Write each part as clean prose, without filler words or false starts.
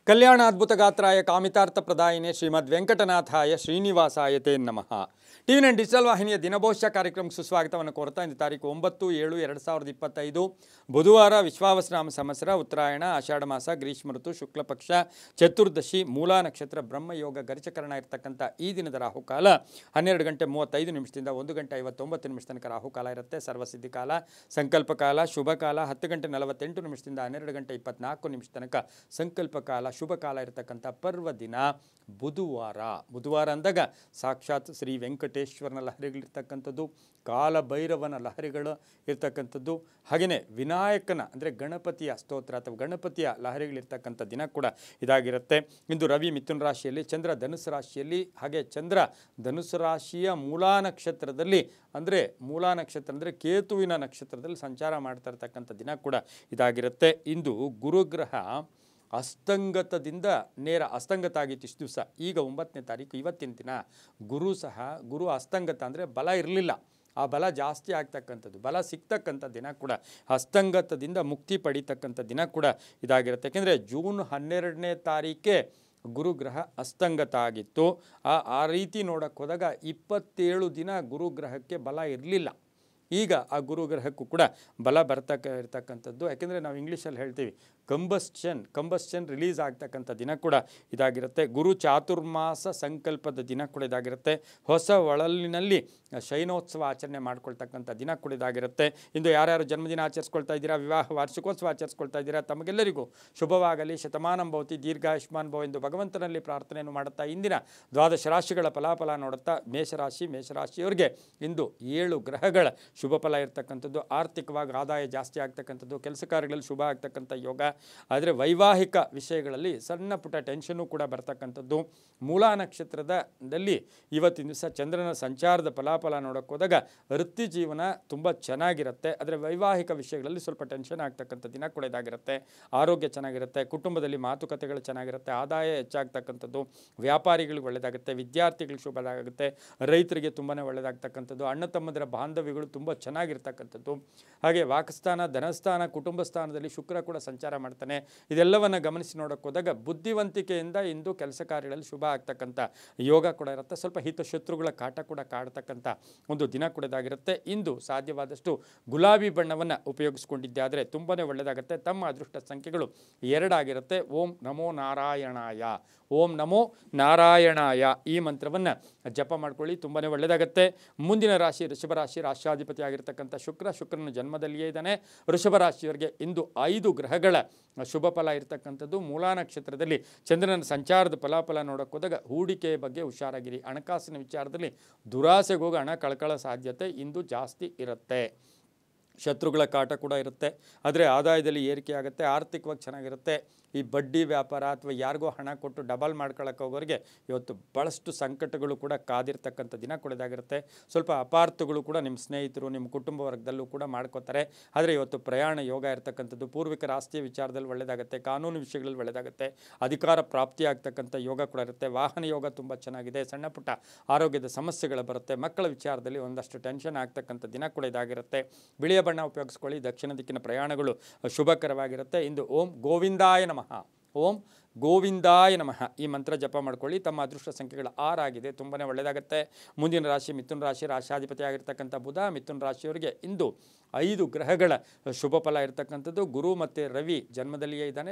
ಕಲ್ಯಾಣಾದ್ಭುತಗಾತ್ರಾಯ ಕಾಮಿತಾರ್ಥಪ್ರದಾಯಿನೇ ಶ್ರೀಮದ್ ವೆಂಕಟನಾಥಾಯ ಶ್ರೀನಿವಾಸಾಯ ತೇ ನಮಃ. ಟಿ9 ಡಿಜಿಟಲ್ ವಾಹಿನಿಯ ದಿನಭವಿಷ್ಯ ಕಾರ್ಯಕ್ರಮಕ್ಕೆ ಸುಸ್ವಾಗತವನ್ನು ಕೋರ್ತಾ ಇಂದು ತಾರೀಕು 9/7/2025 ಬುಧವಾರ ವಿಶ್ವಾವಸನಾಮ ಸಂವತ್ಸರ ಉತ್ತರಾಯಣ ಆಷಾಢ ಮಾಸ ಗ್ರೀಷ್ಮ ಋತು ಶುಕ್ಲ ಪಕ್ಷ ಚತುರ್ದಶಿ ಮೂಲಾ ನಕ್ಷತ್ರ ಬ್ರಹ್ಮಯೋಗ ಗರಿಚಕರಣ ಇರತಕ್ಕಂಥ ಈ ದಿನದ ರಾಹುಕಾಲ 12:35 1 ಗಂಟೆ 59 ತನಕ ರಾಹುಕಾಲ ಇರುತ್ತೆ. ಸರ್ವಸಿದ್ಧಿ ಕಾಲ, ಸಂಕಲ್ಪ ಕಾಲ, ಶುಭ ಕಾಲ 10:48 12:24 ತನಕ ಸಂಕಲ್ಪ ಕಾಲ, ಶುಭ ಕಾಲ ಇರತಕ್ಕಂಥ ಪರ್ವ ದಿನ ಬುಧವಾರ ಅಂದಾಗ ಸಾಕ್ಷಾತ್ ಶ್ರೀ ವೆಂಕಟೇಶ್ವರನ ಲಹರಿಗಳಿರ್ತಕ್ಕಂಥದ್ದು, ಕಾಲಭೈರವನ ಲಹರಿಗಳು ಇರ್ತಕ್ಕಂಥದ್ದು, ಹಾಗೆಯೇ ವಿನಾಯಕನ ಅಂದರೆ ಗಣಪತಿಯ ಸ್ತೋತ್ರ ಅಥವಾ ಗಣಪತಿಯ ಲಹರಿಗಳಿರ್ತಕ್ಕಂಥ ದಿನ ಕೂಡ ಇದಾಗಿರುತ್ತೆ. ಇಂದು ರವಿ ಮಿಥುನ ರಾಶಿಯಲ್ಲಿ, ಚಂದ್ರ ಧನುಸ್ಸು ರಾಶಿಯಲ್ಲಿ, ಹಾಗೆ ಚಂದ್ರ ಧನುಸ್ಸು ರಾಶಿಯ ಮೂಲಾ ನಕ್ಷತ್ರದಲ್ಲಿ ಅಂದರೆ ಮೂಲಾ ನಕ್ಷತ್ರ ಅಂದರೆ ಕೇತುವಿನ ನಕ್ಷತ್ರದಲ್ಲಿ ಸಂಚಾರ ಮಾಡ್ತಾ ಇರ್ತಕ್ಕಂಥ ದಿನ ಕೂಡ ಇದಾಗಿರುತ್ತೆ. ಇಂದು ಗುರುಗ್ರಹ ಅಸ್ತಂಗತದಿಂದ ನೇರ ಅಸ್ತಂಗತ ಆಗಿತ್ತು ಇಷ್ಟು ದಿವಸ. ಈಗ 9ನೇ ತಾರೀಕು ಇವತ್ತಿನ ದಿನ ಗುರು ಅಸ್ತಂಗತ ಅಂದರೆ ಬಲ ಇರಲಿಲ್ಲ, ಆ ಬಲ ಜಾಸ್ತಿ ಆಗ್ತಕ್ಕಂಥದ್ದು, ಬಲ ಸಿಗ್ತಕ್ಕಂಥ ದಿನ ಕೂಡ, ಅಸ್ತಂಗತದಿಂದ ಮುಕ್ತಿ ಪಡಿತಕ್ಕಂಥ ದಿನ ಕೂಡ ಇದಾಗಿರುತ್ತೆ. ಯಾಕೆಂದರೆ ಜೂನ್ 12ನೇ ತಾರೀಕೆ ಗುರುಗ್ರಹ ಅಸ್ತಂಗತ ಆಗಿತ್ತು. ಆ ರೀತಿ ನೋಡೋಕ್ಕೆ ಹೋದಾಗ 27 ದಿನ ಗುರುಗ್ರಹಕ್ಕೆ ಬಲ ಇರಲಿಲ್ಲ. ಈಗ ಆ ಗುರುಗ್ರಹಕ್ಕೂ ಕೂಡ ಬಲ ಇರ್ತಕ್ಕಂಥದ್ದು. ಯಾಕೆಂದರೆ ನಾವು ಇಂಗ್ಲೀಷಲ್ಲಿ ಹೇಳ್ತೀವಿ ಕಂಬಸ್ಷನ್ ರಿಲೀಸ್ ಆಗ್ತಕ್ಕಂಥ ದಿನ ಕೂಡ ಇದಾಗಿರುತ್ತೆ. ಗುರು ಚಾತುರ್ಮಾಸ ಸಂಕಲ್ಪದ ದಿನ ಕೂಡ ಇದಾಗಿರುತ್ತೆ. ಹೊಸ ಒಳಲಿನಲ್ಲಿ ಶಯನೋತ್ಸವ ಆಚರಣೆ ಮಾಡ್ಕೊಳ್ತಕ್ಕಂಥ ದಿನ ಕೂಡ ಇದಾಗಿರುತ್ತೆ. ಇಂದು ಯಾರ್ಯಾರು ಜನ್ಮದಿನ ಆಚರಿಸ್ಕೊಳ್ತಾ ಇದ್ದೀರಾ, ವಿವಾಹ ವಾರ್ಷಿಕೋತ್ಸವ ಆಚರಿಸ್ಕೊಳ್ತಾ ಇದ್ದೀರಾ, ತಮಗೆಲ್ಲರಿಗೂ ಶುಭವಾಗಲಿ, ಶತಮಾನಂ ಭವತಿ, ದೀರ್ಘಾಯುಷ್ಮಾನ್ ಭವ ಎಂದು ಭಗವಂತನಲ್ಲಿ ಪ್ರಾರ್ಥನೆಯನ್ನು ಮಾಡುತ್ತಾ ಇಂದಿನ ದ್ವಾದಶ ರಾಶಿಗಳ ಫಲಾಫಲ ನೋಡುತ್ತಾ ಮೇಷರಾಶಿಯವರಿಗೆ ಇಂದು 7 ಗ್ರಹಗಳ ಶುಭ ಫಲ ಇರ್ತಕ್ಕಂಥದ್ದು. ಆರ್ಥಿಕವಾಗಿ ಆದಾಯ ಜಾಸ್ತಿ ಆಗ್ತಕ್ಕಂಥದ್ದು, ಕೆಲಸ ಕಾರ್ಯಗಳಲ್ಲಿ ಶುಭ ಆಗ್ತಕ್ಕಂಥ ಯೋಗ. ಆದರೆ ವೈವಾಹಿಕ ವಿಷಯಗಳಲ್ಲಿ ಸಣ್ಣ ಪುಟ್ಟ ಟೆನ್ಷನ್ನು ಕೂಡ ಬರ್ತಕ್ಕಂಥದ್ದು. ಮೂಲಾ ನಕ್ಷತ್ರದಲ್ಲಿ ಇವತ್ತಿನ ದಿವಸ ಚಂದ್ರನ ಸಂಚಾರದ ಫಲಾಫಲ ನೋಡೋಕೆ ಹೋದಾಗ ವೃತ್ತಿ ಜೀವನ ತುಂಬ ಚೆನ್ನಾಗಿರುತ್ತೆ. ಆದರೆ ವೈವಾಹಿಕ ವಿಷಯಗಳಲ್ಲಿ ಸ್ವಲ್ಪ ಟೆನ್ಷನ್ ಆಗ್ತಕ್ಕಂಥ ದಿನ ಕೂಡ ಇದಾಗಿರುತ್ತೆ. ಆರೋಗ್ಯ ಚೆನ್ನಾಗಿರುತ್ತೆ, ಕುಟುಂಬದಲ್ಲಿ ಮಾತುಕತೆಗಳು ಚೆನ್ನಾಗಿರುತ್ತೆ, ಆದಾಯ ಹೆಚ್ಚಾಗ್ತಕ್ಕಂಥದ್ದು, ವ್ಯಾಪಾರಿಗಳಿಗೆ ಒಳ್ಳೆಯದಾಗುತ್ತೆ, ವಿದ್ಯಾರ್ಥಿಗಳಿಗೆ ಶುಭವಾಗುತ್ತೆ, ರೈತರಿಗೆ ತುಂಬಾ ಒಳ್ಳೆಯದಾಗ್ತಕ್ಕಂಥದ್ದು, ಅಣ್ಣ ತಮ್ಮಂದಿರ ಬಾಂಧವ್ಯಗಳು ತುಂಬ ಚೆನ್ನಾಗಿರ್ತಕ್ಕಂಥದ್ದು. ಹಾಗೆ ವಾಕಸ್ಥಾನ, ಧನಸ್ಥಾನ, ಕುಟುಂಬ ಸ್ಥಾನದಲ್ಲಿ ಶುಕ್ರ ಕೂಡ ಸಂಚಾರ ಮಾಡ್ತಾನೆ. ಇದೆಲ್ಲವನ್ನು ಗಮನಿಸಿ ನೋಡೋಕೆ ಹೋದಾಗ ಬುದ್ಧಿವಂತಿಕೆಯಿಂದ ಇಂದು ಕೆಲಸ ಕಾರ್ಯಗಳಲ್ಲಿ ಶುಭ ಆಗ್ತಕ್ಕಂಥ ಯೋಗ ಕೂಡ ಇರುತ್ತೆ. ಸ್ವಲ್ಪ ಹಿತಶತ್ರುಗಳ ಕಾಟ ಕೂಡ ಕಾಡ್ತಕ್ಕಂಥ ಒಂದು ದಿನ ಕೂಡ ಇದಾಗಿರುತ್ತೆ. ಇಂದು ಸಾಧ್ಯವಾದಷ್ಟು ಗುಲಾಬಿ ಬಣ್ಣವನ್ನು ಉಪಯೋಗಿಸ್ಕೊಂಡಿದ್ದೆ ಆದರೆ ತುಂಬಾ ಒಳ್ಳೆಯದಾಗುತ್ತೆ. ತಮ್ಮ ಅದೃಷ್ಟ ಸಂಖ್ಯೆಗಳು 2 ಆಗಿರುತ್ತೆ. ಓಂ ನಮೋ ನಾರಾಯಣಾಯ, ಓಂ ನಮೋ ನಾರಾಯಣಾಯ ಈ ಮಂತ್ರವನ್ನು ಜಪ ಮಾಡ್ಕೊಳ್ಳಿ, ತುಂಬಾ ಒಳ್ಳೆಯದಾಗುತ್ತೆ. ಮುಂದಿನ ರಾಶಿ ಋಷಭ ರಾಶಿ, ರಾಷ್ಟ್ರಾಧಿಪತಿ ಆಗಿರ್ತಕ್ಕಂಥ ಶುಕ್ರನ ಜನ್ಮದಲ್ಲಿಯೇ ಇದ್ದಾನೆ. ಋಷಭ ರಾಶಿಯವರಿಗೆ ಇಂದು 5 ಗ್ರಹಗಳ ಶುಭ ಫಲ ಇರತಕ್ಕಂಥದ್ದು. ಮೂಲಾ ನಕ್ಷತ್ರದಲ್ಲಿ ಚಂದ್ರನ ಸಂಚಾರದ ಫಲಾಫಲ ನೋಡೋಕೆ ಹೋದಾಗ ಹೂಡಿಕೆಯ ಬಗ್ಗೆ ಹುಷಾರಾಗಿರಿ. ಹಣಕಾಸಿನ ವಿಚಾರದಲ್ಲಿ ದುರಾಸೆಗೆ ಹೋಗಿ ಹಣ ಕಳ್ಕೊಳ್ಳೋ ಸಾಧ್ಯತೆ ಇಂದು ಜಾಸ್ತಿ ಇರುತ್ತೆ. ಶತ್ರುಗಳ ಕಾಟ ಕೂಡ ಇರುತ್ತೆ, ಆದರೆ ಆದಾಯದಲ್ಲಿ ಏರಿಕೆ ಆಗುತ್ತೆ, ಆರ್ಥಿಕವಾಗಿ ಚೆನ್ನಾಗಿರುತ್ತೆ. ಈ ಬಡ್ಡಿ ವ್ಯಾಪಾರ ಅಥವಾ ಯಾರಿಗೋ ಹಣ ಕೊಟ್ಟು ಡಬಲ್ ಮಾಡ್ಕೊಳ್ಳೋಕೆ ಹೋಗೋರಿಗೆ ಇವತ್ತು ಭಾಳಷ್ಟು ಸಂಕಟಗಳು ಕೂಡ ಕಾದಿರ್ತಕ್ಕಂಥ ದಿನ ಕೂಡ ಇದಾಗಿರುತ್ತೆ. ಸ್ವಲ್ಪ ಅಪಾರ್ಥಗಳು ಕೂಡ ನಿಮ್ಮ ಸ್ನೇಹಿತರು, ನಿಮ್ಮ ಕುಟುಂಬ ವರ್ಗದಲ್ಲೂ ಕೂಡ ಮಾಡ್ಕೋತಾರೆ. ಆದರೆ ಇವತ್ತು ಪ್ರಯಾಣ ಯೋಗ ಇರ್ತಕ್ಕಂಥದ್ದು, ಪೂರ್ವಿಕರ ಆಸ್ತಿಯ ವಿಚಾರದಲ್ಲಿ ಒಳ್ಳೆಯದಾಗುತ್ತೆ, ಕಾನೂನು ವಿಷಯಗಳಲ್ಲಿ ಒಳ್ಳೆಯದಾಗುತ್ತೆ, ಅಧಿಕಾರ ಪ್ರಾಪ್ತಿ ಆಗ್ತಕ್ಕಂಥ ಯೋಗ ಕೂಡ ಇರುತ್ತೆ. ವಾಹನ ಯೋಗ ತುಂಬ ಚೆನ್ನಾಗಿದೆ. ಸಣ್ಣ ಪುಟ್ಟ ಆರೋಗ್ಯದ ಸಮಸ್ಯೆಗಳು ಬರುತ್ತೆ. ಮಕ್ಕಳ ವಿಚಾರದಲ್ಲಿ ಒಂದಷ್ಟು ಟೆನ್ಷನ್ ಆಗ್ತಕ್ಕಂಥ ದಿನ ಕೂಡ ಇದಾಗಿರುತ್ತೆ. ಬಿಳಿಯ ಬಣ್ಣ ಉಪಯೋಗಿಸ್ಕೊಳ್ಳಿ. ದಕ್ಷಿಣ ದಿಕ್ಕಿನ ಪ್ರಯಾಣಗಳು ಶುಭಕರವಾಗಿರುತ್ತೆ. ಇಂದು ಓಂ ಗೋವಿಂದಾಯ ನಮಃ, ಓಂ ಗೋವಿಂದಾಯ ನಮಃ ಈ ಮಂತ್ರ ಜಪ ಮಾಡ್ಕೊಳ್ಳಿ. ತಮ್ಮ ಅದೃಷ್ಟ ಸಂಖ್ಯೆಗಳು 6 ಆಗಿದೆ, ತುಂಬಾ ಒಳ್ಳೆಯದಾಗುತ್ತೆ. ಮುಂದಿನ ರಾಶಿ ಮಿಥುನ ರಾಶಿ, ರಾಷ್ಟ್ರಾಧಿಪತಿ ಆಗಿರ್ತಕ್ಕಂಥ ಬುಧ. ಮಿಥುನ ರಾಶಿಯವರಿಗೆ ಇಂದು 5 ಗ್ರಹಗಳ ಶುಭ ಫಲ ಇರತಕ್ಕಂಥದ್ದು. ಗುರು ಮತ್ತು ರವಿ ಜನ್ಮದಲ್ಲಿಯೇ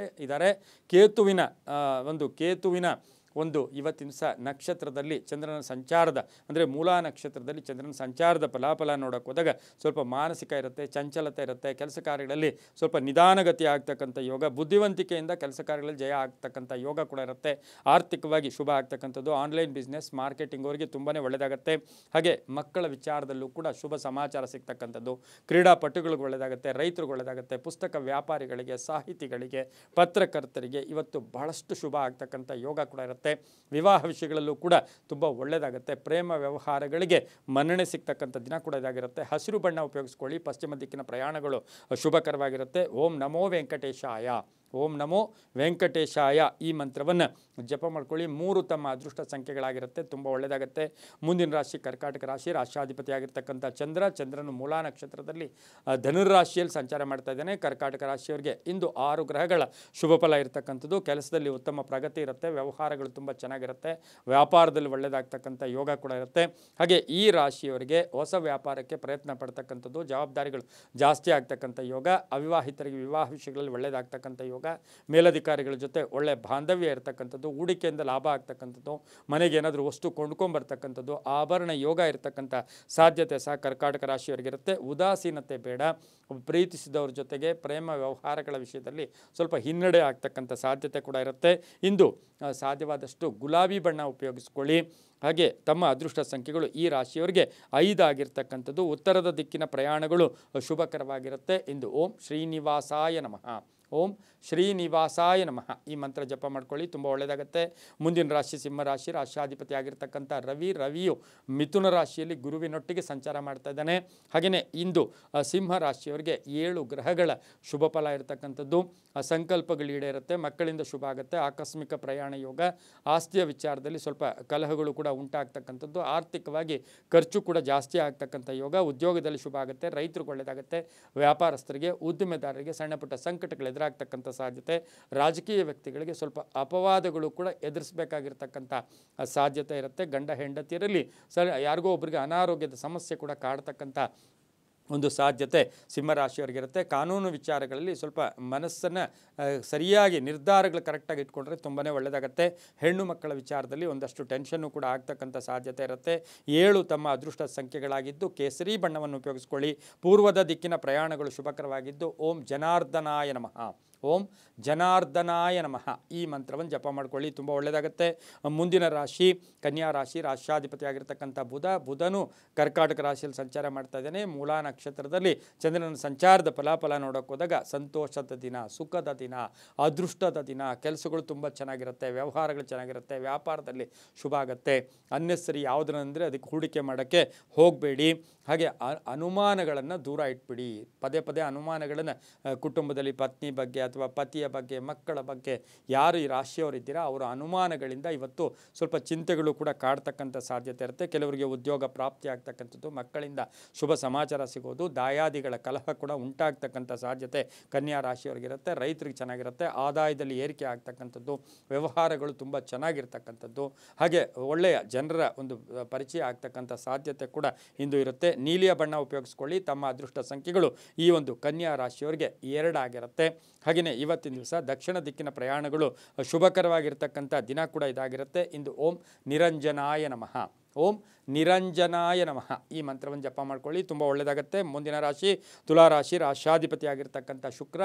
ಇದ್ದಾರೆ. ಕೇತುವಿನ ಇವತ್ತಿನ ದಿವಸ ನಕ್ಷತ್ರದಲ್ಲಿ ಚಂದ್ರನ ಸಂಚಾರದ ಅಂದರೆ ಮೂಲಾ ನಕ್ಷತ್ರದಲ್ಲಿ ಚಂದ್ರನ ಸಂಚಾರದ ಫಲಾಫಲ ನೋಡೋಕೆ ಹೋದಾಗ ಸ್ವಲ್ಪ ಮಾನಸಿಕ ಇರುತ್ತೆ, ಚಂಚಲತೆ ಇರುತ್ತೆ, ಕೆಲಸ ಕಾರ್ಯಗಳಲ್ಲಿ ಸ್ವಲ್ಪ ನಿಧಾನಗತಿ ಆಗ್ತಕ್ಕಂಥ ಯೋಗ, ಬುದ್ಧಿವಂತಿಕೆಯಿಂದ ಕೆಲಸ ಕಾರ್ಯಗಳಲ್ಲಿ ಜಯ ಆಗ್ತಕ್ಕಂಥ ಯೋಗ ಕೂಡ ಇರುತ್ತೆ. ಆರ್ಥಿಕವಾಗಿ ಶುಭ ಆಗ್ತಕ್ಕಂಥದ್ದು. ಆನ್ಲೈನ್ ಬಿಸ್ನೆಸ್ ಮಾರ್ಕೆಟಿಂಗ್ ಅವರಿಗೆ ತುಂಬಾ ಒಳ್ಳೆಯದಾಗುತ್ತೆ. ಹಾಗೆ ಮಕ್ಕಳ ವಿಚಾರದಲ್ಲೂ ಕೂಡ ಶುಭ ಸಮಾಚಾರ ಸಿಗ್ತಕ್ಕಂಥದ್ದು. ಕ್ರೀಡಾಪಟುಗಳಿಗೆ ಒಳ್ಳೆಯದಾಗುತ್ತೆ, ರೈತರಿಗೆ ಒಳ್ಳೆಯದಾಗುತ್ತೆ, ಪುಸ್ತಕ ವ್ಯಾಪಾರಿಗಳಿಗೆ, ಸಾಹಿತಿಗಳಿಗೆ, ಪತ್ರಕರ್ತರಿಗೆ ಇವತ್ತು ಬಹಳಷ್ಟು ಶುಭ ಆಗ್ತಕ್ಕಂಥ ಯೋಗ ಕೂಡ ಇರುತ್ತೆ. ವಿವಾಹ ವಿಷಯಗಳಲ್ಲೂ ಕೂಡ ತುಂಬ ಒಳ್ಳೆಯದಾಗುತ್ತೆ. ಪ್ರೇಮ ವ್ಯವಹಾರಗಳಿಗೆ ಮನ್ನಣೆ ಸಿಗ್ತಕ್ಕಂಥ ದಿನ ಕೂಡ ಇದಾಗಿರುತ್ತೆ. ಹಸಿರು ಬಣ್ಣ ಉಪಯೋಗಿಸ್ಕೊಳ್ಳಿ. ಪಶ್ಚಿಮ ದಿಕ್ಕಿನ ಪ್ರಯಾಣಗಳು ಶುಭಕರವಾಗಿರುತ್ತೆ. ಓಂ ನಮೋ ವೆಂಕಟೇಶಾಯ. ಓಂ ನಮೋ ವೆಂಕಟೇಶಾಯ ಈ ಮಂತ್ರವನ್ನು ಜಪ ಮಾಡ್ಕೊಳ್ಳಿ. 3 ತಮ್ಮ ಅದೃಷ್ಟ ಸಂಖ್ಯೆಗಳಾಗಿರುತ್ತೆ, ತುಂಬ ಒಳ್ಳೆಯದಾಗುತ್ತೆ. ಮುಂದಿನ ರಾಶಿ ಕರ್ಕಾಟಕ ರಾಶಿ, ರಾಷ್ಟ್ರಾಧಿಪತಿ ಆಗಿರ್ತಕ್ಕಂಥ ಚಂದ್ರನು ಮೂಲಾ ನಕ್ಷತ್ರದಲ್ಲಿ ಧನುರಾಶಿಯಲ್ಲಿ ಸಂಚಾರ ಮಾಡ್ತಾ ಇದ್ದಾನೆ. ಕರ್ಕಾಟಕ ರಾಶಿಯವರಿಗೆ ಇಂದು 6 ಗ್ರಹಗಳ ಶುಭ ಫಲ ಇರತಕ್ಕಂಥದ್ದು. ಕೆಲಸದಲ್ಲಿ ಉತ್ತಮ ಪ್ರಗತಿ ಇರುತ್ತೆ, ವ್ಯವಹಾರಗಳು ತುಂಬ ಚೆನ್ನಾಗಿರುತ್ತೆ, ವ್ಯಾಪಾರದಲ್ಲಿ ಒಳ್ಳೆಯದಾಗ್ತಕ್ಕಂಥ ಯೋಗ ಕೂಡ ಇರುತ್ತೆ. ಹಾಗೆ ಈ ರಾಶಿಯವರಿಗೆ ಹೊಸ ವ್ಯಾಪಾರಕ್ಕೆ ಪ್ರಯತ್ನ ಪಡ್ತಕ್ಕಂಥದ್ದು, ಜವಾಬ್ದಾರಿಗಳು ಜಾಸ್ತಿ ಆಗ್ತಕ್ಕಂಥ ಯೋಗ, ಅವಿವಾಹಿತರಿಗೆ ವಿವಾಹ ವಿಷಯಗಳಲ್ಲಿ ಒಳ್ಳೆಯದಾಗ್ತಕ್ಕಂಥ ಯೋಗ, ಮೇಲಧಿಕಾರಿಗಳ ಜೊತೆ ಒಳ್ಳೆ ಬಾಂಧವ್ಯ ಇರತಕ್ಕಂಥದ್ದು, ಹೂಡಿಕೆಯಿಂದ ಲಾಭ ಆಗ್ತಕ್ಕಂಥದ್ದು, ಮನೆಗೆ ಏನಾದರೂ ವಸ್ತು ಕೊಂಡ್ಕೊಂಬರ್ತಕ್ಕಂಥದ್ದು, ಆಭರಣ ಯೋಗ ಇರತಕ್ಕಂಥ ಸಾಧ್ಯತೆ ಸಹ ಕರ್ಕಾಟಕ ರಾಶಿಯವರಿಗಿರುತ್ತೆ. ಉದಾಸೀನತೆ ಬೇಡ. ಪ್ರೀತಿಸಿದವ್ರ ಜೊತೆಗೆ ಪ್ರೇಮ ವ್ಯವಹಾರಗಳ ವಿಷಯದಲ್ಲಿ ಸ್ವಲ್ಪ ಹಿನ್ನಡೆ ಆಗ್ತಕ್ಕಂಥ ಸಾಧ್ಯತೆ ಕೂಡ ಇರುತ್ತೆ. ಇಂದು ಸಾಧ್ಯವಾದಷ್ಟು ಗುಲಾಬಿ ಬಣ್ಣ ಉಪಯೋಗಿಸ್ಕೊಳ್ಳಿ. ಹಾಗೆ ತಮ್ಮ ಅದೃಷ್ಟ ಸಂಖ್ಯೆಗಳು ಈ ರಾಶಿಯವರಿಗೆ 5 ಆಗಿರ್ತಕ್ಕಂಥದ್ದು. ಉತ್ತರದ ದಿಕ್ಕಿನ ಪ್ರಯಾಣಗಳು ಶುಭಕರವಾಗಿರುತ್ತೆ. ಇಂದು ಓಂ ಶ್ರೀನಿವಾಸಾಯ ನಮಃ, ಓಂ ಶ್ರೀನಿವಾಸಾಯ ನಮಃ ಈ ಮಂತ್ರ ಜಪ ಮಾಡ್ಕೊಳ್ಳಿ, ತುಂಬ ಒಳ್ಳೆಯದಾಗುತ್ತೆ. ಮುಂದಿನ ರಾಶಿ ಸಿಂಹರಾಶಿ, ರಾಷ್ಟ್ರಾಧಿಪತಿ ಆಗಿರ್ತಕ್ಕಂಥ ರವಿಯು ಮಿಥುನ ರಾಶಿಯಲ್ಲಿ ಗುರುವಿನೊಟ್ಟಿಗೆ ಸಂಚಾರ ಮಾಡ್ತಾ ಇದ್ದಾನೆ. ಹಾಗೆಯೇ ಇಂದು ಸಿಂಹ ರಾಶಿಯವರಿಗೆ 7 ಗ್ರಹಗಳ ಶುಭ ಫಲ ಇರತಕ್ಕಂಥದ್ದು. ಸಂಕಲ್ಪಗಳು ಈಡೇರುತ್ತೆ, ಮಕ್ಕಳಿಂದ ಶುಭ ಆಗುತ್ತೆ, ಆಕಸ್ಮಿಕ ಪ್ರಯಾಣ ಯೋಗ, ಆಸ್ತಿಯ ವಿಚಾರದಲ್ಲಿ ಸ್ವಲ್ಪ ಕಲಹಗಳು ಕೂಡ ಉಂಟಾಗ್ತಕ್ಕಂಥದ್ದು, ಆರ್ಥಿಕವಾಗಿ ಖರ್ಚು ಕೂಡ ಜಾಸ್ತಿ ಆಗ್ತಕ್ಕಂಥ ಯೋಗ, ಉದ್ಯೋಗದಲ್ಲಿ ಶುಭ ಆಗುತ್ತೆ, ರೈತರಿಗೆ ಒಳ್ಳೆಯದಾಗುತ್ತೆ, ವ್ಯಾಪಾರಸ್ಥರಿಗೆ ಉದ್ದಿಮೆದಾರರಿಗೆ ಸಣ್ಣ ಪುಟ್ಟ ಸಂಕಟಗಳು ಎದುರಾಗ್ತಕ್ಕಂಥ ಸಾಧ್ಯತೆ, ರಾಜಕೀಯ ವ್ಯಕ್ತಿಗಳಿಗೆ ಸ್ವಲ್ಪ ಅಪವಾದಗಳು ಕೂಡ ಎದುರಿಸಬೇಕಾಗಿರ್ತಕ್ಕಂಥ ಸಾಧ್ಯತೆ ಇರುತ್ತೆ. ಗಂಡ ಹೆಂಡತಿಯರಲ್ಲಿ ಯಾರಿಗೋ ಒಬ್ಬರಿಗೆ ಅನಾರೋಗ್ಯದ ಸಮಸ್ಯೆ ಕೂಡ ಕಾಡ್ತಕ್ಕಂಥ ಒಂದು ಸಾಧ್ಯತೆ ಸಿಂಹರಾಶಿಯವರಿಗಿರುತ್ತೆ. ಕಾನೂನು ವಿಚಾರಗಳಲ್ಲಿ ಸ್ವಲ್ಪ ಮನಸ್ಸನ್ನು ಸರಿಯಾಗಿ ನಿರ್ಧಾರಗಳು ಕರೆಕ್ಟಾಗಿ ಇಟ್ಕೊಂಡ್ರೆ ತುಂಬಾ ಒಳ್ಳೆಯದಾಗುತ್ತೆ. ಹೆಣ್ಣು ಮಕ್ಕಳ ವಿಚಾರದಲ್ಲಿ ಒಂದಷ್ಟು ಟೆನ್ಷನ್ನು ಕೂಡ ಆಗ್ತಕ್ಕಂಥ ಸಾಧ್ಯತೆ ಇರುತ್ತೆ. 7 ತಮ್ಮ ಅದೃಷ್ಟ ಸಂಖ್ಯೆಗಳಾಗಿದ್ದು ಕೇಸರಿ ಬಣ್ಣವನ್ನು ಉಪಯೋಗಿಸ್ಕೊಳ್ಳಿ. ಪೂರ್ವದ ದಿಕ್ಕಿನ ಪ್ರಯಾಣಗಳು ಶುಭಕರವಾಗಿದ್ದು ಓಂ ಜನಾರ್ದನಾಯ ನಮಃ, ಓಂ ಜನಾರ್ದನಾಯ ನಮಃ ಈ ಮಂತ್ರವನ್ನು ಜಪ ಮಾಡ್ಕೊಳ್ಳಿ, ತುಂಬ ಒಳ್ಳೆಯದಾಗುತ್ತೆ. ಮುಂದಿನ ರಾಶಿ ಕನ್ಯಾ ರಾಶಿ, ರಾಷ್ಟ್ರಾಧಿಪತಿ ಆಗಿರ್ತಕ್ಕಂಥ ಬುಧನು ಕರ್ಕಾಟಕ ರಾಶಿಯಲ್ಲಿ ಸಂಚಾರ ಮಾಡ್ತಾ ಇದ್ದಾನೆ. ಮೂಲಾ ನಕ್ಷತ್ರದಲ್ಲಿ ಚಂದ್ರನ ಸಂಚಾರದ ಫಲಾಫಲ ನೋಡೋಕೆ ಹೋದಾಗ ಸಂತೋಷದ ದಿನ, ಸುಖದ ದಿನ, ಅದೃಷ್ಟದ ದಿನ, ಕೆಲಸಗಳು ತುಂಬ ಚೆನ್ನಾಗಿರುತ್ತೆ, ವ್ಯವಹಾರಗಳು ಚೆನ್ನಾಗಿರುತ್ತೆ, ವ್ಯಾಪಾರದಲ್ಲಿ ಶುಭ ಆಗುತ್ತೆ. ಅನ್ನೆಸರಿ ಯಾವುದರಂದರೆ ಅದಕ್ಕೆ ಹೂಡಿಕೆ ಮಾಡೋಕ್ಕೆ ಹೋಗಬೇಡಿ. ಹಾಗೆ ಅನುಮಾನಗಳನ್ನು ದೂರ ಇಟ್ಬಿಡಿ. ಪದೇ ಪದೇ ಅನುಮಾನಗಳನ್ನು ಕುಟುಂಬದಲ್ಲಿ ಪತ್ನಿ ಬಗ್ಗೆ ಅಥವಾ ಪತಿಯ ಬಗ್ಗೆ, ಮಕ್ಕಳ ಬಗ್ಗೆ ಯಾರು ಈ ರಾಶಿಯವರಿದ್ದೀರಾ ಅವರ ಅನುಮಾನಗಳಿಂದ ಇವತ್ತು ಸ್ವಲ್ಪ ಚಿಂತೆಗಳು ಕೂಡ ಕಾಡ್ತಕ್ಕಂಥ ಸಾಧ್ಯತೆ ಇರುತ್ತೆ. ಕೆಲವರಿಗೆ ಉದ್ಯೋಗ ಪ್ರಾಪ್ತಿ ಆಗ್ತಕ್ಕಂಥದ್ದು, ಮಕ್ಕಳಿಂದ ಶುಭ ಸಮಾಚಾರ ಸಿಗೋದು, ದಾಯಾದಿಗಳ ಕಲಹ ಕೂಡ ಉಂಟಾಗ್ತಕ್ಕಂಥ ಸಾಧ್ಯತೆ ಕನ್ಯಾ ರಾಶಿಯವರಿಗಿರುತ್ತೆ. ರೈತರಿಗೆ ಚೆನ್ನಾಗಿರುತ್ತೆ, ಆದಾಯದಲ್ಲಿ ಏರಿಕೆ ಆಗ್ತಕ್ಕಂಥದ್ದು, ವ್ಯವಹಾರಗಳು ತುಂಬ ಚೆನ್ನಾಗಿರ್ತಕ್ಕಂಥದ್ದು, ಹಾಗೆ ಒಳ್ಳೆಯ ಜನರ ಒಂದು ಪರಿಚಯ ಆಗ್ತಕ್ಕಂಥ ಸಾಧ್ಯತೆ ಕೂಡ ಇಂದು ಇರುತ್ತೆ. ನೀಲಿಯ ಬಣ್ಣ ಉಪಯೋಗಿಸ್ಕೊಳ್ಳಿ. ತಮ್ಮ ಅದೃಷ್ಟ ಸಂಖ್ಯೆಗಳು ಈ ಒಂದು ಕನ್ಯಾ ರಾಶಿಯವರಿಗೆ 2 ಆಗಿರುತ್ತೆ. ಹಾಗೆಯೇ ಇವತ್ತಿನ ದಿವಸ ದಕ್ಷಿಣ ದಿಕ್ಕಿನ ಪ್ರಯಾಣಗಳು ಶುಭಕರವಾಗಿರ್ತಕ್ಕಂಥ ದಿನ ಕೂಡ ಇದಾಗಿರುತ್ತೆ. ಇಂದು ಓಂ ನಿರಂಜನಾಯ ನಮಃ, ಓಂ ನಿರಂಜನಾಯ ನಮಃ ಈ ಮಂತ್ರವನ್ನು ಜಪ ಮಾಡ್ಕೊಳ್ಳಿ, ತುಂಬ ಒಳ್ಳೆಯದಾಗುತ್ತೆ. ಮುಂದಿನ ರಾಶಿ ತುಲಾರಾಶಿ, ರಾಷ್ಟ್ರಾಧಿಪತಿ ಆಗಿರ್ತಕ್ಕಂಥ ಶುಕ್ರ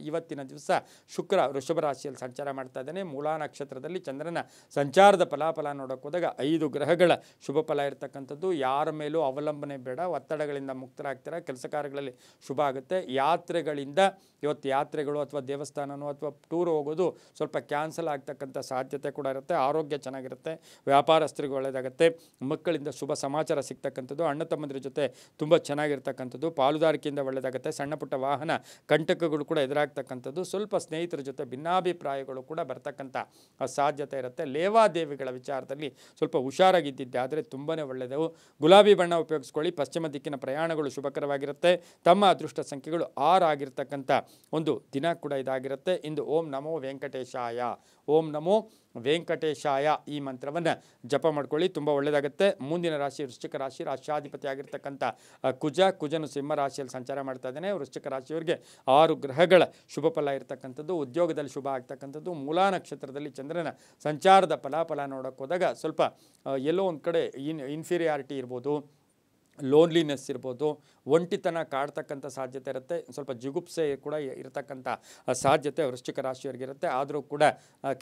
ಇವತ್ತಿನ ದಿವಸ ಶುಕ್ರ ವೃಷಭ ರಾಶಿಯಲ್ಲಿ ಸಂಚಾರ ಮಾಡ್ತಾ ಇದ್ದಾನೆ. ಮೂಲಾ ನಕ್ಷತ್ರದಲ್ಲಿ ಚಂದ್ರನ ಸಂಚಾರದ ಫಲಾಫಲ ನೋಡೋಕೆ ಹೋದಾಗ 5 ಗ್ರಹಗಳ ಶುಭ ಫಲ ಇರತಕ್ಕಂಥದ್ದು. ಯಾರ ಮೇಲೂ ಅವಲಂಬನೆ ಬೇಡ, ಒತ್ತಡಗಳಿಂದ ಮುಕ್ತರಾಗ್ತೀರಾ, ಕೆಲಸ ಕಾರ್ಯಗಳಲ್ಲಿ ಶುಭ ಆಗುತ್ತೆ. ಯಾತ್ರೆಗಳಿಂದ ಇವತ್ತು ಯಾತ್ರೆಗಳು ಅಥವಾ ದೇವಸ್ಥಾನನೋ ಅಥವಾ ಟೂರ್ ಹೋಗೋದು ಸ್ವಲ್ಪ ಕ್ಯಾನ್ಸಲ್ ಆಗ್ತಕ್ಕಂಥ ಸಾಧ್ಯತೆ ಕೂಡ ಇರುತ್ತೆ. ಆರೋಗ್ಯ ಚೆನ್ನಾಗಿರುತ್ತೆ, ವ್ಯಾಪಾರಸ್ಥರಿಗೆ ಒಳ್ಳೆಯದಾಗುತ್ತೆ, ಮಕ್ಕಳಿಂದ ಶುಭ ಸಮಾಚಾರ ಸಿಗ್ತಕ್ಕಂಥದ್ದು, ಅಣ್ಣ ತಮ್ಮಂದಿರ ಜೊತೆ ತುಂಬ ಚೆನ್ನಾಗಿರ್ತಕ್ಕಂಥದ್ದು, ಪಾಲುದಾರಿಕೆಯಿಂದ ಒಳ್ಳೆಯದಾಗುತ್ತೆ. ಸಣ್ಣ ಪುಟ್ಟ ವಾಹನ ಕಂಟಕಗಳು ಕೂಡ ಎದುರಾಗ್ತಕ್ಕಂಥದ್ದು, ಸ್ವಲ್ಪ ಸ್ನೇಹಿತರ ಜೊತೆ ಭಿನ್ನಾಭಿಪ್ರಾಯಗಳು ಕೂಡ ಬರ್ತಕ್ಕಂಥ ಸಾಧ್ಯತೆ ಇರುತ್ತೆ. ಲೇವಾದೇವಿಗಳ ವಿಚಾರದಲ್ಲಿ ಸ್ವಲ್ಪ ಹುಷಾರಾಗಿದ್ದಿದ್ದೆ ಆದರೆ ತುಂಬಾ ಒಳ್ಳೆಯದು. ಗುಲಾಬಿ ಬಣ್ಣ ಉಪಯೋಗಿಸ್ಕೊಳ್ಳಿ. ಪಶ್ಚಿಮ ದಿಕ್ಕಿನ ಪ್ರಯಾಣಗಳು ಶುಭಕರವಾಗಿರುತ್ತೆ. ತಮ್ಮ ಅದೃಷ್ಟ ಸಂಖ್ಯೆಗಳು 6 ಆಗಿರ್ತಕ್ಕಂಥ ಒಂದು ದಿನ ಕೂಡ ಇದಾಗಿರುತ್ತೆ. ಇಂದು ಓಂ ನಮೋ ವೆಂಕಟೇಶಾಯ, ಓಂ ನಮೋ ವೆಂಕಟೇಶಾಯ ಈ ಮಂತ್ರವನ್ನು ಜಪ ಮಾಡ್ಕೊಳ್ಳಿ, ತುಂಬ ಒಳ್ಳೆಯದಾಗುತ್ತೆ. ಮುಂದಿನ ರಾಶಿ ವೃಶ್ಚಿಕ ರಾಶಿ, ರಾಷ್ಟ್ರಾಧಿಪತಿ ಆಗಿರ್ತಕ್ಕಂಥ ಕುಜನು ಸಿಂಹ ರಾಶಿಯಲ್ಲಿ ಸಂಚಾರ ಮಾಡ್ತಾ ಇದ್ದಾನೆ. ವೃಶ್ಚಿಕ ರಾಶಿಯವರಿಗೆ 6 ಗ್ರಹಗಳ ಶುಭ ಫಲ ಇರತಕ್ಕಂಥದ್ದು, ಉದ್ಯೋಗದಲ್ಲಿ ಶುಭ ಆಗ್ತಕ್ಕಂಥದ್ದು. ಮೂಲಾ ನಕ್ಷತ್ರದಲ್ಲಿ ಚಂದ್ರನ ಸಂಚಾರದ ಫಲಾಫಲ ನೋಡೋಕೆ ಹೋದಾಗ ಸ್ವಲ್ಪ ಎಲ್ಲೋ ಒಂದು ಕಡೆ ಇನ್ಫೀರಿಯಾರಿಟಿ ಇರ್ಬೋದು, ಲೋನ್ಲಿನೆಸ್ ಇರ್ಬೋದು, ಒಂಟಿತನ ಕಾಡ್ತಕ್ಕಂಥ ಸಾಧ್ಯತೆ ಇರುತ್ತೆ. ಸ್ವಲ್ಪ ಜಿಗುಪ್ಸೆ ಕೂಡ ಇರತಕ್ಕಂಥ ಸಾಧ್ಯತೆ ವೃಶ್ಚಿಕ ರಾಶಿಯವರಿಗಿರುತ್ತೆ. ಆದರೂ ಕೂಡ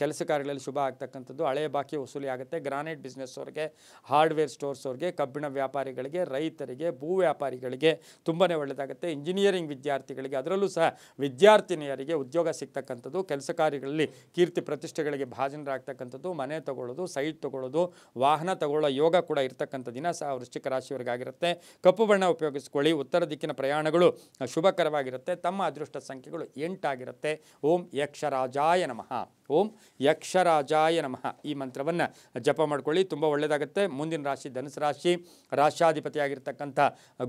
ಕೆಲಸ ಕಾರ್ಯಗಳಲ್ಲಿ ಶುಭ ಆಗ್ತಕ್ಕಂಥದ್ದು, ಹಳೆಯ ಬಾಕಿ ವಸೂಲಿ ಆಗುತ್ತೆ. ಗ್ರಾನೈಟ್ ಬಿಸ್ನೆಸ್ ಅವ್ರಿಗೆ, ಹಾರ್ಡ್ವೇರ್ ಸ್ಟೋರ್ಸ್ ಅವ್ರಿಗೆ, ಕಬ್ಬಿಣ ವ್ಯಾಪಾರಿಗಳಿಗೆ, ರೈತರಿಗೆ, ಭೂ ವ್ಯಾಪಾರಿಗಳಿಗೆ ತುಂಬಾ ಒಳ್ಳೆಯದಾಗುತ್ತೆ. ಇಂಜಿನಿಯರಿಂಗ್ ವಿದ್ಯಾರ್ಥಿಗಳಿಗೆ, ಅದರಲ್ಲೂ ಸಹ ವಿದ್ಯಾರ್ಥಿನಿಯರಿಗೆ ಉದ್ಯೋಗ ಸಿಗ್ತಕ್ಕಂಥದ್ದು, ಕೆಲಸ ಕಾರ್ಯಗಳಲ್ಲಿ ಕೀರ್ತಿ ಪ್ರತಿಷ್ಠೆಗಳಿಗೆ ಭಾಜನರಾಗ್ತಕ್ಕಂಥದ್ದು, ಮನೆ ತಗೊಳ್ಳೋದು, ಸೈಟ್ ತಗೊಳ್ಳೋದು, ವಾಹನ ತಗೊಳ್ಳೋ ಯೋಗ ಕೂಡ ಇರ್ತಕ್ಕಂಥ ದಿನ ಸಹ ವೃಶ್ಚಿಕ ರಾಶಿಯವರಿಗಾಗಿರುತ್ತೆ. ಕಪ್ಪು ಬಣ್ಣ ಉಪಯೋಗಿಸ್ಕೊಳ್ಳಿ. ಉತ್ತರ ದಿಕ್ಕಿನ ಪ್ರಯಾಣಗಳು ಶುಭಕರವಾಗಿರುತ್ತೆ. ತಮ್ಮ ಅದೃಷ್ಟ ಸಂಖ್ಯೆಗಳು 8 ಆಗಿರುತ್ತೆ. ಓಂ ಯಕ್ಷರಾಜಾಯ ನಮಃ. ಓಂ ಯಕ್ಷರಾಜಾಯ ನಮಃ ಈ ಮಂತ್ರವನ್ನು ಜಪ ಮಾಡ್ಕೊಳ್ಳಿ, ತುಂಬ ಒಳ್ಳೆಯದಾಗುತ್ತೆ. ಮುಂದಿನ ರಾಶಿ ಧನುಸು ರಾಶಿ. ರಾಶ್ಯಾಧಿಪತಿಯಾಗಿರ್ತಕ್ಕಂಥ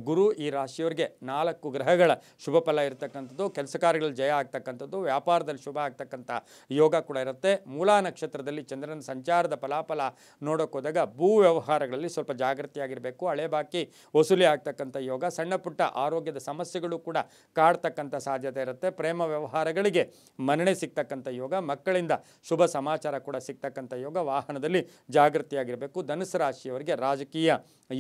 ಗುರು ಈ ರಾಶಿಯವರಿಗೆ 4 ಗ್ರಹಗಳ ಶುಭ ಫಲ ಇರತಕ್ಕಂಥದ್ದು, ಕೆಲಸ ಕಾರ್ಯಗಳಲ್ಲಿ ಜಯ ಆಗ್ತಕ್ಕಂಥದ್ದು, ವ್ಯಾಪಾರದಲ್ಲಿ ಶುಭ ಆಗ್ತಕ್ಕಂಥ ಯೋಗ ಕೂಡ ಇರುತ್ತೆ. ಮೂಲಾ ನಕ್ಷತ್ರದಲ್ಲಿ ಚಂದ್ರನ ಸಂಚಾರದ ಫಲಾಫಲ ನೋಡೋಕೆ ಹೋದಾಗ ಭೂ ವ್ಯವಹಾರಗಳಲ್ಲಿ ಸ್ವಲ್ಪ ಜಾಗೃತಿಯಾಗಿರಬೇಕು. ಹಳೆ ಬಾಕಿ ವಸೂಲಿ ಆಗ್ತಕ್ಕಂಥ ಯೋಗ. ಸಣ್ಣ ಪುಟ್ಟ ಆರೋಗ್ಯದ ಸಮಸ್ಯೆಗಳು ಕೂಡ ಕಾಡ್ತಕ್ಕಂಥ ಸಾಧ್ಯತೆ ಇರುತ್ತೆ. ಪ್ರೇಮ ವ್ಯವಹಾರಗಳಿಗೆ ಮನ್ನಣೆ ಸಿಗ್ತಕ್ಕಂಥ ಯೋಗ. ಮಕ್ಕಳಿಂದ ಶುಭ ಸಮಾಚಾರ ಕೂಡ ಸಿಗ್ತಕ್ಕಂಥ ಯೋಗ. ವಾಹನದಲ್ಲಿ ಜಾಗೃತಿಯಾಗಿರಬೇಕು. ಧನುಸು ರಾಶಿಯವರಿಗೆ ರಾಜಕೀಯ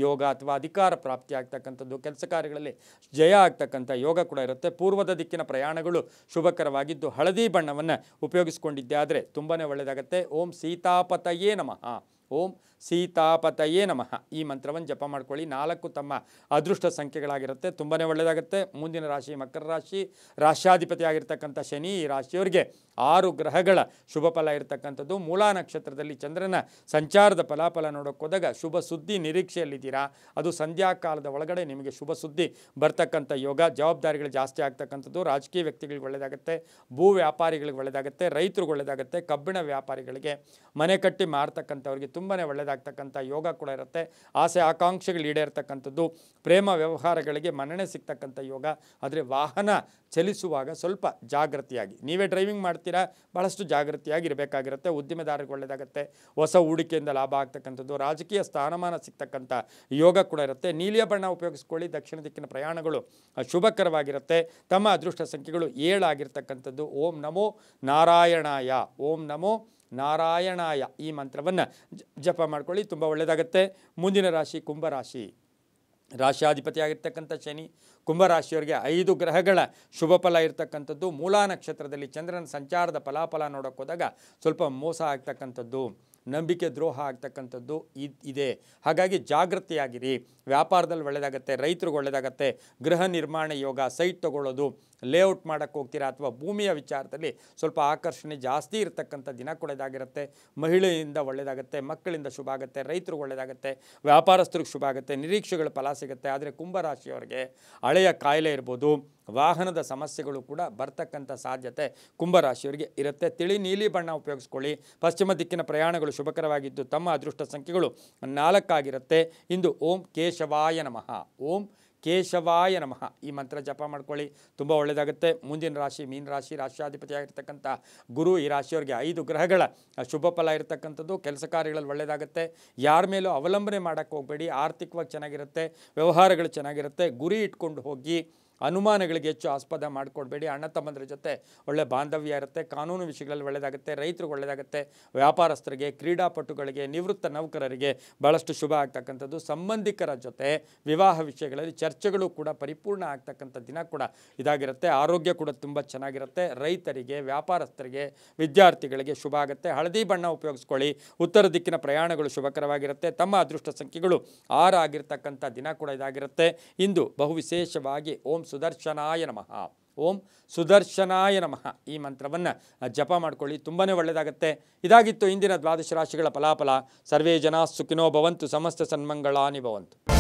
ಯೋಗ ಅಥವಾ ಅಧಿಕಾರ ಪ್ರಾಪ್ತಿ ಆಗ್ತಕ್ಕಂಥದ್ದು, ಕೆಲಸ ಕಾರ್ಯಗಳಲ್ಲಿ ಜಯ ಆಗ್ತಕ್ಕಂಥ ಯೋಗ ಕೂಡ ಇರುತ್ತೆ. ಪೂರ್ವದ ದಿಕ್ಕಿನ ಪ್ರಯಾಣಗಳು ಶುಭಕರವಾಗಿದ್ದು ಹಳದಿ ಬಣ್ಣವನ್ನು ಉಪಯೋಗಿಸಿಕೊಂಡಿದ್ದೆ ಆದರೆ ತುಂಬಾ ಒಳ್ಳೆಯದಾಗುತ್ತೆ. ಓಂ ಸೀತಾಪತಯೇ ನಮಃ. ಓಂ ಸೀತಾಪತಯೇ ನಮಃ ಈ ಮಂತ್ರವನ್ನು ಜಪ ಮಾಡ್ಕೊಳ್ಳಿ. 4 ತಮ್ಮ ಅದೃಷ್ಟ ಸಂಖ್ಯೆಗಳಾಗಿರುತ್ತೆ, ತುಂಬಾ ಒಳ್ಳೆಯದಾಗುತ್ತೆ. ಮುಂದಿನ ರಾಶಿ ಮಕರ ರಾಶಿ. ರಾಶ್ಯಾಧಿಪತಿ ಆಗಿರ್ತಕ್ಕಂಥ ಶನಿ ಈ ರಾಶಿಯವರಿಗೆ 6 ಗ್ರಹಗಳ ಶುಭ ಫಲ ಇರತಕ್ಕಂಥದ್ದು. ಮೂಲಾ ನಕ್ಷತ್ರದಲ್ಲಿ ಚಂದ್ರನ ಸಂಚಾರದ ಫಲಾಫಲ ನೋಡೋಕೆ ಹೋದಾಗ ಶುಭ ಸುದ್ದಿ ನಿರೀಕ್ಷೆಯಲ್ಲಿದ್ದೀರಾ. ಅದು ಸಂಧ್ಯಾಕಾಲದ ಒಳಗಡೆ ನಿಮಗೆ ಶುಭ ಸುದ್ದಿ ಬರ್ತಕ್ಕಂಥ ಯೋಗ. ಜವಾಬ್ದಾರಿಗಳು ಜಾಸ್ತಿ ಆಗ್ತಕ್ಕಂಥದ್ದು. ರಾಜಕೀಯ ವ್ಯಕ್ತಿಗಳಿಗೆ ಒಳ್ಳೆಯದಾಗುತ್ತೆ. ಭೂ ವ್ಯಾಪಾರಿಗಳಿಗೆ ಒಳ್ಳೆಯದಾಗುತ್ತೆ. ರೈತರಿಗೆ ಒಳ್ಳೆಯದಾಗುತ್ತೆ. ಕಬ್ಬಿಣ ವ್ಯಾಪಾರಿಗಳಿಗೆ, ಮನೆ ಕಟ್ಟಿ ಮಾರ್ತಕ್ಕಂಥವ್ರಿಗೆ ತುಂಬಾ ಒಳ್ಳೆಯದಾಗ್ತಕ್ಕಂಥ ಯೋಗ ಕೂಡ ಇರುತ್ತೆ. ಆಸೆ ಆಕಾಂಕ್ಷೆಗಳು ಈಡೇರ್ತಕ್ಕಂಥದ್ದು. ಪ್ರೇಮ ವ್ಯವಹಾರಗಳಿಗೆ ಮನ್ನಣೆ ಸಿಗ್ತಕ್ಕಂಥ ಯೋಗ. ಆದರೆ ವಾಹನ ಚಲಿಸುವಾಗ ಸ್ವಲ್ಪ ಜಾಗೃತಿಯಾಗಿ, ನೀವೇ ಡ್ರೈವಿಂಗ್ ಮಾಡ್ತೀರಾ, ಬಹಳಷ್ಟು ಜಾಗೃತಿಯಾಗಿ ಇರಬೇಕಾಗಿರುತ್ತೆ. ಉದ್ದಿಮೆದಾರರಿಗೆ ಒಳ್ಳೆಯದಾಗುತ್ತೆ. ಹೊಸ ಹೂಡಿಕೆಯಿಂದ ಲಾಭ ಆಗ್ತಕ್ಕಂಥದ್ದು. ರಾಜಕೀಯ ಸ್ಥಾನಮಾನ ಸಿಗ್ತಕ್ಕಂಥ ಯೋಗ ಕೂಡ ಇರುತ್ತೆ. ನೀಲಿಯ ಬಣ್ಣ ಉಪಯೋಗಿಸ್ಕೊಳ್ಳಿ. ದಕ್ಷಿಣ ದಿಕ್ಕಿನ ಪ್ರಯಾಣಗಳು ಶುಭಕರವಾಗಿರುತ್ತೆ. ತಮ್ಮ ಅದೃಷ್ಟ ಸಂಖ್ಯೆಗಳು 7 ಆಗಿರ್ತಕ್ಕಂಥದ್ದು. ಓಂ ನಮೋ ನಾರಾಯಣಾಯ. ಓಂ ನಮೋ ನಾರಾಯಣಾಯ ಈ ಮಂತ್ರವನ್ನು ಜಪ ಮಾಡ್ಕೊಳ್ಳಿ, ತುಂಬ ಒಳ್ಳೆಯದಾಗುತ್ತೆ. ಮುಂದಿನ ರಾಶಿ ಕುಂಭರಾಶಿ. ರಾಶ್ಯಾಧಿಪತಿಯಾಗಿರ್ತಕ್ಕಂಥ ಶನಿ ಕುಂಭರಾಶಿಯವರಿಗೆ 5 ಗ್ರಹಗಳ ಶುಭ ಫಲ ಇರತಕ್ಕಂಥದ್ದು. ಮೂಲಾ ನಕ್ಷತ್ರದಲ್ಲಿ ಚಂದ್ರನ ಸಂಚಾರದ ಫಲಾಫಲ ನೋಡೋಕೆ ಹೋದಾಗ ಸ್ವಲ್ಪ ಮೋಸ ಆಗ್ತಕ್ಕಂಥದ್ದು, ನಂಬಿಕೆ ದ್ರೋಹ ಆಗ್ತಕ್ಕಂಥದ್ದು ಇದೆ. ಹಾಗಾಗಿ ಜಾಗೃತಿಯಾಗಿರಿ. ವ್ಯಾಪಾರದಲ್ಲಿ ಒಳ್ಳೆಯದಾಗುತ್ತೆ. ರೈತರಿಗೆ ಒಳ್ಳೆಯದಾಗುತ್ತೆ. ಗೃಹ ನಿರ್ಮಾಣ ಯೋಗ, ಸೈಟ್ ತೊಗೊಳ್ಳೋದು, ಲೇಔಟ್ ಮಾಡೋಕ್ಕೆ ಹೋಗ್ತೀರಾ ಅಥವಾ ಭೂಮಿಯ ವಿಚಾರದಲ್ಲಿ ಸ್ವಲ್ಪ ಆಕರ್ಷಣೆ ಜಾಸ್ತಿ ಇರತಕ್ಕಂಥ ದಿನ ಕೂಡ ಇದಾಗಿರುತ್ತೆ. ಮಹಿಳೆಯಿಂದ ಒಳ್ಳೆಯದಾಗುತ್ತೆ. ಮಕ್ಕಳಿಂದ ಶುಭ ಆಗುತ್ತೆ. ರೈತರಿಗೆ ಒಳ್ಳೆಯದಾಗುತ್ತೆ. ವ್ಯಾಪಾರಸ್ಥರಿಗೆ ಶುಭ ಆಗುತ್ತೆ. ನಿರೀಕ್ಷೆಗಳು ಫಲ ಸಿಗುತ್ತೆ. ಆದರೆ ಕುಂಭರಾಶಿಯವರಿಗೆ ಹಳೆಯ ಕಾಯಿಲೆ ಇರ್ಬೋದು, ವಾಹನದ ಸಮಸ್ಯೆಗಳು ಕೂಡ ಬರ್ತಕ್ಕಂಥ ಸಾಧ್ಯತೆ ಕುಂಭರಾಶಿಯವರಿಗೆ ಇರುತ್ತೆ. ತಿಳಿ ನೀಲಿ ಬಣ್ಣ ಉಪಯೋಗಿಸ್ಕೊಳ್ಳಿ. ಪಶ್ಚಿಮ ದಿಕ್ಕಿನ ಪ್ರಯಾಣಗಳು ಶುಭಕರವಾಗಿದ್ದು ತಮ್ಮ ಅದೃಷ್ಟ ಸಂಖ್ಯೆಗಳು 4 ಆಗಿರುತ್ತೆ. ಇಂದು ಓಂ ಕೇಶವಾಯ ನಮಃ. ಓಂ ಕೇಶವಾಯ ನಮಃ ಈ ಮಂತ್ರ ಜಪ ಮಾಡ್ಕೊಳ್ಳಿ, ತುಂಬ ಒಳ್ಳೆಯದಾಗುತ್ತೆ. ಮುಂದಿನ ರಾಶಿ ಮೀನ ರಾಶಿ. ರಾಶ್ಯಾಧಿಪತಿಯಾಗಿರ್ತಕ್ಕಂಥ ಗುರು ಈ ರಾಶಿಯವರಿಗೆ 5 ಗ್ರಹಗಳ ಶುಭ ಫಲ ಇರತಕ್ಕಂಥದ್ದು. ಕೆಲಸ ಕಾರ್ಯಗಳಲ್ಲಿ ಒಳ್ಳೆಯದಾಗುತ್ತೆ. ಯಾರ ಮೇಲೂ ಅವಲಂಬನೆ ಮಾಡೋಕ್ಕೆ ಹೋಗಬೇಡಿ. ಆರ್ಥಿಕವಾಗಿ ಚೆನ್ನಾಗಿರುತ್ತೆ. ವ್ಯವಹಾರಗಳು ಚೆನ್ನಾಗಿರುತ್ತೆ. ಗುರಿ ಇಟ್ಕೊಂಡು ಹೋಗಿ. ಅನುಮಾನಗಳಿಗೆ ಹೆಚ್ಚು ಆಸ್ಪದ ಮಾಡಿಕೊಡ್ಬೇಡಿ. ಅಣ್ಣ ತಮ್ಮಂದ್ರ ಜೊತೆ ಒಳ್ಳೆ ಬಾಂಧವ್ಯ ಇರುತ್ತೆ. ಕಾನೂನು ವಿಷಯಗಳಲ್ಲಿ ಒಳ್ಳೆಯದಾಗುತ್ತೆ. ರೈತರಿಗೆ ಒಳ್ಳೆಯದಾಗುತ್ತೆ. ವ್ಯಾಪಾರಸ್ಥರಿಗೆ, ಕ್ರೀಡಾಪಟುಗಳಿಗೆ, ನಿವೃತ್ತ ನೌಕರರಿಗೆ ಭಾಳಷ್ಟು ಶುಭ ಆಗ್ತಕ್ಕಂಥದ್ದು. ಸಂಬಂಧಿಕರ ಜೊತೆ ವಿವಾಹ ವಿಷಯಗಳಲ್ಲಿ ಚರ್ಚೆಗಳು ಕೂಡ ಪರಿಪೂರ್ಣ ಆಗ್ತಕ್ಕಂಥ ದಿನ ಕೂಡ ಇದಾಗಿರುತ್ತೆ. ಆರೋಗ್ಯ ಕೂಡ ತುಂಬ ಚೆನ್ನಾಗಿರುತ್ತೆ. ರೈತರಿಗೆ, ವ್ಯಾಪಾರಸ್ಥರಿಗೆ, ವಿದ್ಯಾರ್ಥಿಗಳಿಗೆ ಶುಭ ಆಗುತ್ತೆ. ಹಳದಿ ಬಣ್ಣ ಉಪಯೋಗಿಸ್ಕೊಳ್ಳಿ. ಉತ್ತರ ದಿಕ್ಕಿನ ಪ್ರಯಾಣಗಳು ಶುಭಕರವಾಗಿರುತ್ತೆ. ತಮ್ಮ ಅದೃಷ್ಟ ಸಂಖ್ಯೆಗಳು 6 ಆಗಿರ್ತಕ್ಕಂಥ ದಿನ ಕೂಡ ಇದಾಗಿರುತ್ತೆ. ಇಂದು ಬಹು ವಿಶೇಷವಾಗಿ ಓಂ ಸುದರ್ಶನಾಯ ನಮಃ. ಓಂ ಸುದರ್ಶನಾಯ ನಮಃ ಈ ಮಂತ್ರವನ್ನು ಜಪ ಮಾಡ್ಕೊಳ್ಳಿ, ತುಂಬಾ ಒಳ್ಳೆಯದಾಗುತ್ತೆ. ಇದಾಗಿತ್ತು ಇಂದಿನ 12 ರಾಶಿಗಳ ಫಲಾಫಲ. ಸರ್ವೇ ಜನ ಸುಖಿನೋ ಭವಂತು, ಸಮಸ್ತ ಸನ್ಮಂಗಳಾನಿ ಭವಂತು.